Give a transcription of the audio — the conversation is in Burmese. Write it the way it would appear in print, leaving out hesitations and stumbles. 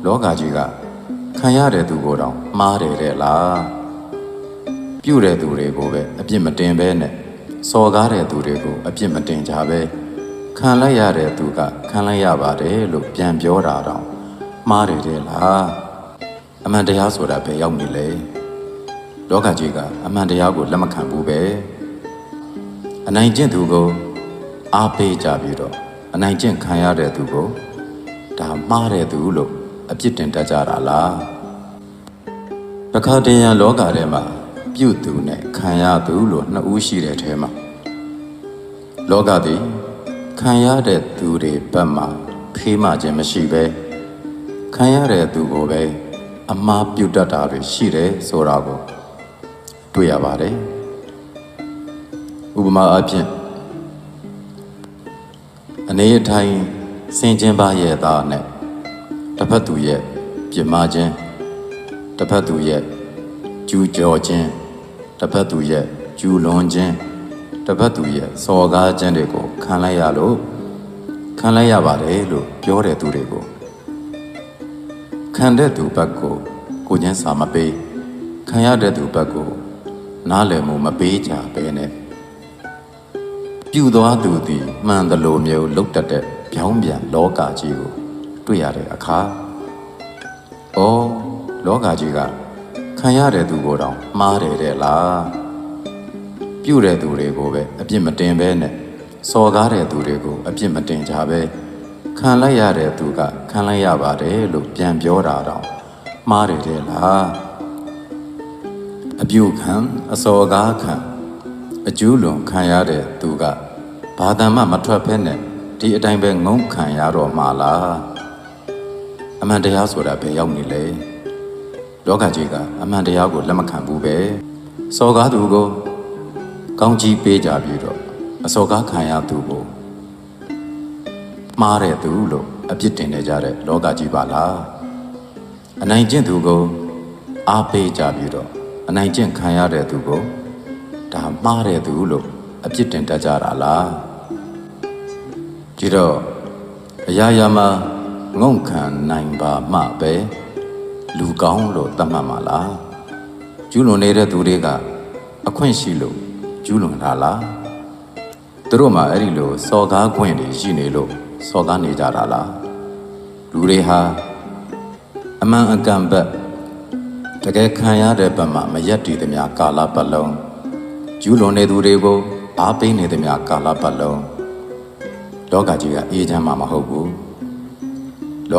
လောကကြီးကခံရတဲ့သူကိုတောင်မှားတယ်တဲ့လားပြုတဲ့သူတွေကိုပဲအပြစ်မတင်ပဲနဲ့စော်ကားတဲ့သူတွေကိုအပြစ်မတင်ကြပဲခံလိုက်ရတဲ့သူကခံလိုက်ရပါတယ်လို့ပြန်ပြောတာတောင်မှားတယ်တဲ့လားအမှန်တရားဆိုတာပဲရောက်နေလေလောကကြီးကအမှန်တရားကိုလက်မခံဘူးပဲအနိုင်ကျင့်သူကိုအားပေးကြပြီးတော့အနိုင်ကျင့်ခံရတဲ့သူကိုဒါမှားတဲ့သူလို့အပြစ်တင်တတ်ကြတာလားတခါတည်းရန်လောကထဲမှာပြုသူနဲ့ခံရသူလို့နှစ်ဦးရှိတဲ့ထဲမှာလောကသည်ခံရတဲ့သူတွေဘက်မှာဖေးမှခြင်းမရှိပဲခံရတဲ့သူကိုပဲအမှားပြုတတ်တာတွေရှိတယ်ဆိုတာကိုတွေ့ရပါတယ်ဥပမာအဖြစ်အနေအထိုင်စင်ကျင်ပါရဲ့သားနဲ့တစ်ဖက်သူရဲ့ပြစ်မှားခြင်းတစ်ဖက်သူရဲ့ကျူးကျော်ခြင်းတစ်ဖက်သူရဲ့ကျူးလွန်ခြင်းတစ်ဖက်သူရဲ့စော်ကားခြင်းတွေကိုခံလိုက်ရပါတယ်လို့ပြောတဲ့သူတွေကိုခံတဲ့သူဘက်ကိုချင်းစာမပေးခံရတဲ့သူဘက်ကိုနားလည်မှုမပေးကြပဲနဲ့ပြုသွားသူသည်မှန်တယ်လို့မျိုးလုတ်တတ်တဲ့ပြောင်းပြန်လောကကြီးကိုတွေ့ရတဲ့အခါလောကကြီးကခံရတဲ့သူကိုတောင်မှားတယ်တဲ့လားပြုတဲ့သူတွေကိုပဲအပြစ်မတင်ပဲနဲ့စော်ကားတဲ့သူတွေကိုအပြစ်မတင်ကြပဲခံလိုက်ရတဲ့သူကခံလိုက်ရပါတယ်လို့ပြန်ပြောတာတောင်မှားတယ်တဲ့လားအပြုခံအစော်ကားခံအကျူးလွန်ခံရတဲ့သူကဘာသာမှမထွက်ဖဲနဲ့ဒီအတိုင်းပဲငုံခံရတော့မှာလားအမှန်တရားဆိုတာပဲရောက်နေလေလောကကြီးကအမှန်တရားကိုလက်မခံဘူးပဲစော်ကားသူကိုကောင်းကြီးပေးကြပြီးတော့အစော်ကားခံရသူကိုမှားတဲ့သူလို့အပြစ်တင်နေကြတဲ့လောကကြီးပါလားအနိုင်ကျင့်သူကိုအားပေးကြပြီးတော့အနိုင်ကျင့်ခံရတဲ့သူကိုဒါမှားတဲ့သူလို့အပြစ်တင်တတ်ကြတာလားကြည့်တော့အရာရာမှာငုံခံနိုင်ပါမှပဲလူကောင်းလို့သတ်မှတ်မှာလားကျူးလွန်နေတဲ့သူတွေကအခွင့်ရှိလို့ကျူးလွန်တာလားသူတို့မှာအဲ့ဒီလိုစော်ကားခွင့်တွေရှိနေလို့စော်ကားနေကြတာလားလူတွေဟာအမှန်အကန်ဘက်တကယ်ခံရတဲ့ဘက်မှာမရက်တည်သမျှကာလပတ်လုံးကျူးလွန်နေသူတွေကိုအားပေးနေသမျှကာလပတ်လုံးလောကကြီးကအေးချမ်းမှာမဟုတ်ဘူး